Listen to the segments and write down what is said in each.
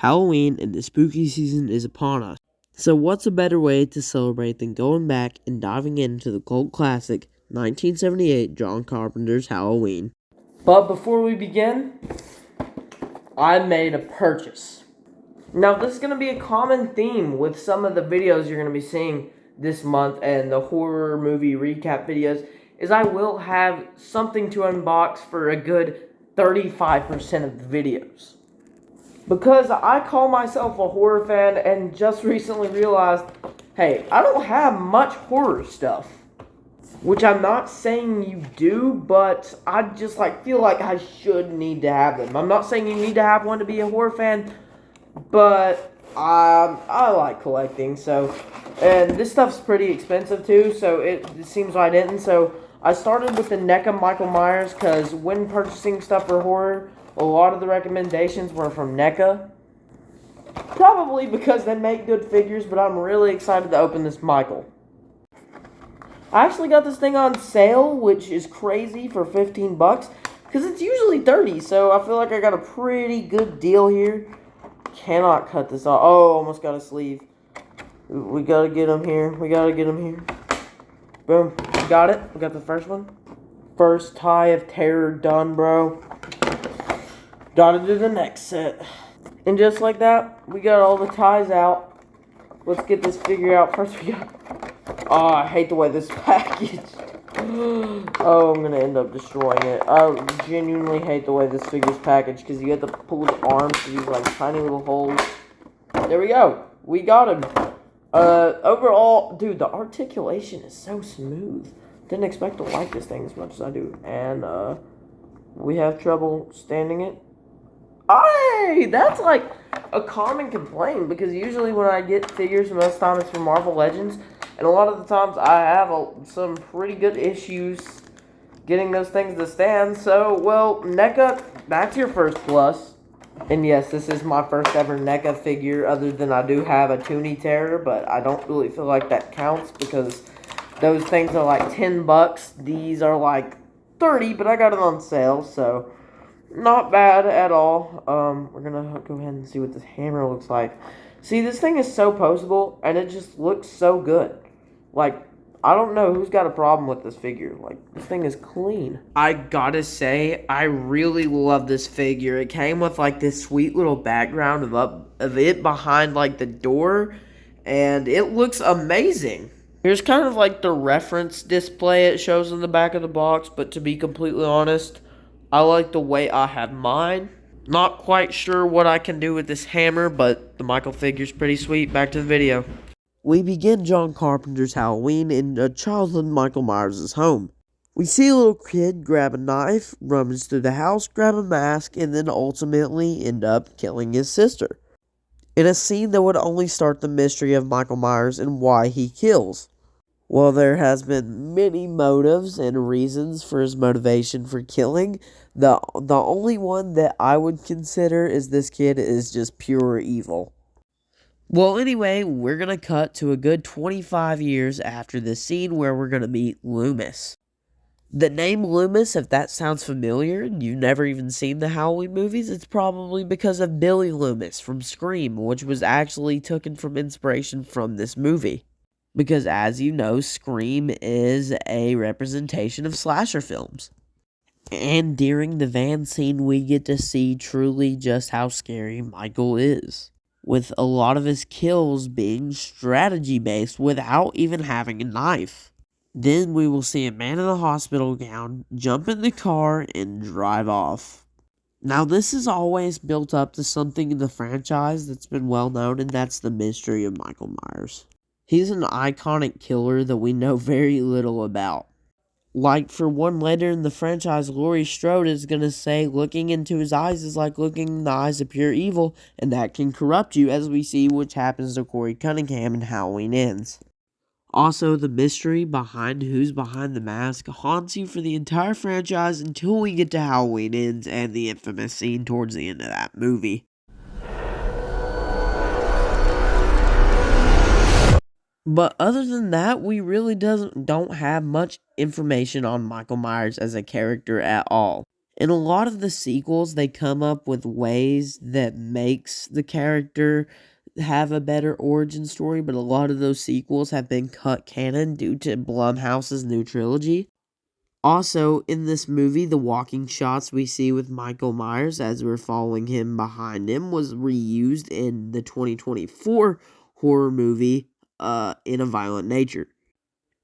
Halloween and the spooky season is upon us. So what's a better way to celebrate than going back and diving into the cult classic 1978 John Carpenter's Halloween? But before we begin, I made a purchase. Now this is going to be a common theme with some of the videos you're going to be seeing this month and the horror movie recap videos, is I will have something to unbox for a good 35% of the videos. Because I call myself a horror fan and just recently realized, hey, I don't have much horror stuff. Which I'm not saying you do, but I just feel like I should need to have them. I'm not saying you need to have one to be a horror fan, but I like collecting, so, and this stuff's pretty expensive too, so it seems I didn't, so I started with the NECA Michael Myers, because when purchasing stuff for horror, a lot of the recommendations were from NECA, probably because they make good figures, but I'm really excited to open this Michael. I actually got this thing on sale, which is crazy, for 15 bucks, because it's usually 30, so I feel like I got a pretty good deal here. Cannot cut this off. Oh, almost got a sleeve. We gotta get him here. Boom. We got it. We got the first one. First tie of terror done, bro. Gotta do the next set. And just like that, we got all the ties out. Let's get this figure out. First we got... Oh, I hate the way this package... Oh, I'm gonna end up destroying it. I genuinely hate the way this figure's packaged, because you have to pull the arms to these tiny little holes. There we go. We got him. Overall, dude, the articulation is so smooth. Didn't expect to like this thing as much as I do. And, we have trouble standing it. Hey, that's a common complaint, because usually when I get figures, most time it's from Marvel Legends, and a lot of the times I have some pretty good issues getting those things to stand. So, well, NECA, that's your first plus. And yes, this is my first ever NECA figure, other than I do have a Toonie Terror, but I don't really feel like that counts, because those things are 10 bucks. These are 30, but I got it on sale, so not bad at all. We're gonna go ahead and see what this hammer looks like. See, this thing is so poseable, and it just looks so good. I don't know who's got a problem with this figure. This thing is clean. I gotta say, I really love this figure. It came with, this sweet little background of it behind, the door, and it looks amazing. Here's kind of, the reference display it shows in the back of the box, but to be completely honest, I like the way I have mine. Not quite sure what I can do with this hammer, but the Michael figure's pretty sweet. Back to the video. We begin John Carpenter's Halloween in a childhood Michael Myers' home. We see a little kid grab a knife, rummage through the house, grab a mask, and then ultimately end up killing his sister. In a scene that would only start the mystery of Michael Myers and why he kills. While there has been many motives and reasons for his motivation for killing, the only one that I would consider is this kid is just pure evil. Well, anyway, we're going to cut to a good 25 years after this scene where we're going to meet Loomis. The name Loomis, if that sounds familiar and you've never even seen the Halloween movies, it's probably because of Billy Loomis from Scream, which was actually taken from inspiration from this movie. Because as you know, Scream is a representation of slasher films. And during the van scene, we get to see truly just how scary Michael is, with a lot of his kills being strategy-based without even having a knife. Then we will see a man in a hospital gown jump in the car and drive off. Now this is always built up to something in the franchise that's been well known, and that's the mystery of Michael Myers. He's an iconic killer that we know very little about. For one, later in the franchise, Laurie Strode is going to say looking into his eyes is like looking in the eyes of pure evil, and that can corrupt you, as we see which happens to Corey Cunningham in Halloween Ends. Also, the mystery behind who's behind the mask haunts you for the entire franchise until we get to Halloween Ends and the infamous scene towards the end of that movie. But other than that, we really don't have much information on Michael Myers as a character at all. In a lot of the sequels, they come up with ways that makes the character have a better origin story, but a lot of those sequels have been cut canon due to Blumhouse's new trilogy. Also, in this movie, the walking shots we see with Michael Myers as we're following him behind him was reused in the 2024 horror movie, In a Violent Nature.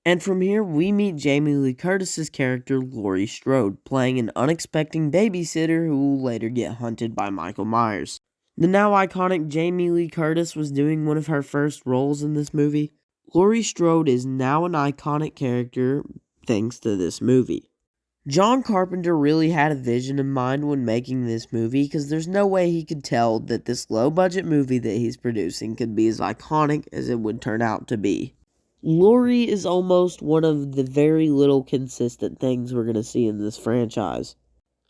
And from here, we meet Jamie Lee Curtis's character, Laurie Strode, playing an unexpected babysitter who will later get hunted by Michael Myers. The now iconic Jamie Lee Curtis was doing one of her first roles in this movie. Laurie Strode is now an iconic character thanks to this movie. John Carpenter really had a vision in mind when making this movie because there's no way he could tell that this low-budget movie that he's producing could be as iconic as it would turn out to be. Laurie is almost one of the very little consistent things we're going to see in this franchise.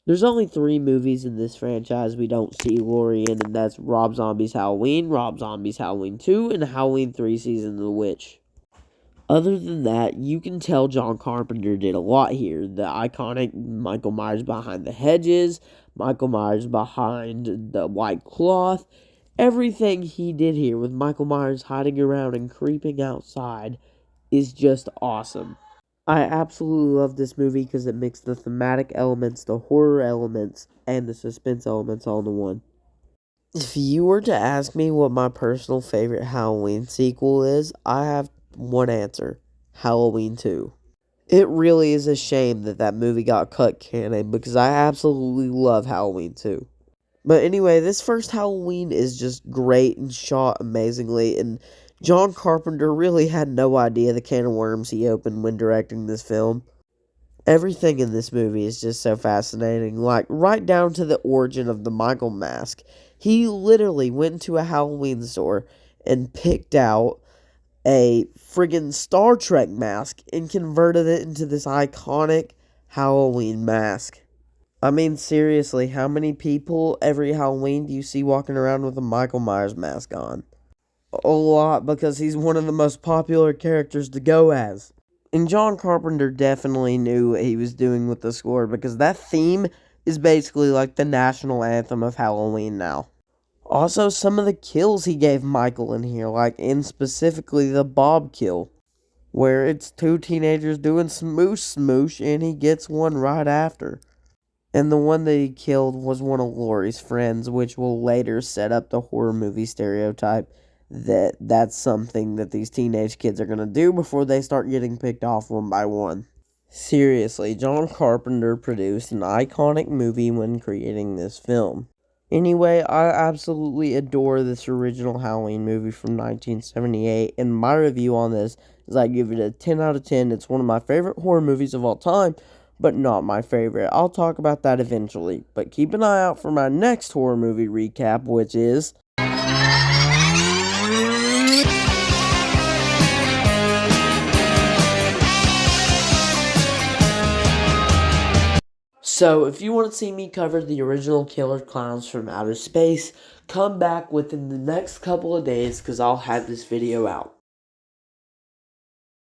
There's only 3 movies in this franchise we don't see Laurie in, and that's Rob Zombie's Halloween, Rob Zombie's Halloween 2, and Halloween 3 Season of the Witch. Other than that, you can tell John Carpenter did a lot here. The iconic Michael Myers behind the hedges, Michael Myers behind the white cloth, everything he did here with Michael Myers hiding around and creeping outside is just awesome. I absolutely love this movie because it mixed the thematic elements, the horror elements, and the suspense elements all into one. If you were to ask me what my personal favorite Halloween sequel is, I have one answer: Halloween 2. It really is a shame that that movie got cut canon because I absolutely love Halloween 2. But anyway, this first Halloween is just great and shot amazingly, and John Carpenter really had no idea the can of worms he opened when directing this film. Everything in this movie is just so fascinating, like right down to the origin of the Michael mask. He literally went to a Halloween store and picked out a friggin' Star Trek mask and converted it into this iconic Halloween mask. I mean, seriously, how many people every Halloween do you see walking around with a Michael Myers mask on? A lot, because he's one of the most popular characters to go as. And John Carpenter definitely knew what he was doing with the score, because that theme is basically like the national anthem of Halloween now. Also, some of the kills he gave Michael in here, like in specifically the Bob kill, where it's 2 teenagers doing smoosh smoosh and he gets one right after. And the one that he killed was one of Laurie's friends, which will later set up the horror movie stereotype that that's something that these teenage kids are going to do before they start getting picked off one by one. Seriously, John Carpenter produced an iconic movie when creating this film. Anyway, I absolutely adore this original Halloween movie from 1978, and my review on this is I give it a 10 out of 10. It's one of my favorite horror movies of all time, but not my favorite. I'll talk about that eventually, but keep an eye out for my next horror movie recap, which is... So, if you want to see me cover the original Killer Clowns from Outer Space, come back within the next couple of days because I'll have this video out.